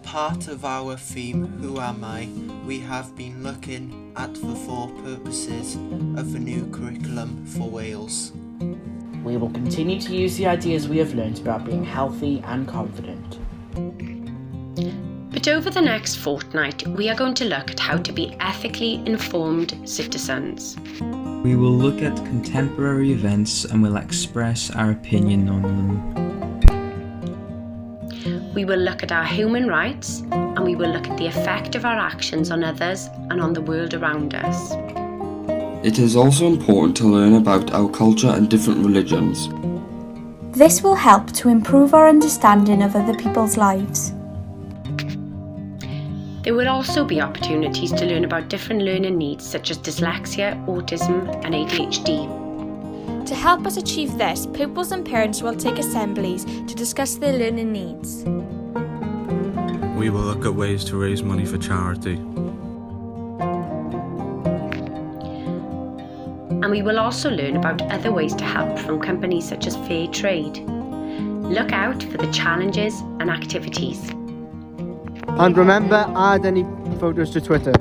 part of our theme, Who Am I?, we have been looking at the four purposes of the new curriculum for Wales. We will continue to use the ideas we have learnt about being healthy and confident. But over the next fortnight, we are going to look at how to be ethically informed citizens. We will look at contemporary events and will express our opinion on them. We will look at our human rights, and we will look at the effect of our actions on others and on the world around us. It is also important to learn about our culture and different religions. This will help to improve our understanding of other people's lives. There will also be opportunities to learn about different learning needs such as dyslexia, autism and ADHD. To help us achieve this, pupils and parents will take assemblies to discuss their learning needs. We will look at ways to raise money for charity. And we will also learn about other ways to help from companies such as Fair Trade. Look out for the challenges and activities. And remember, add any photos to Twitter.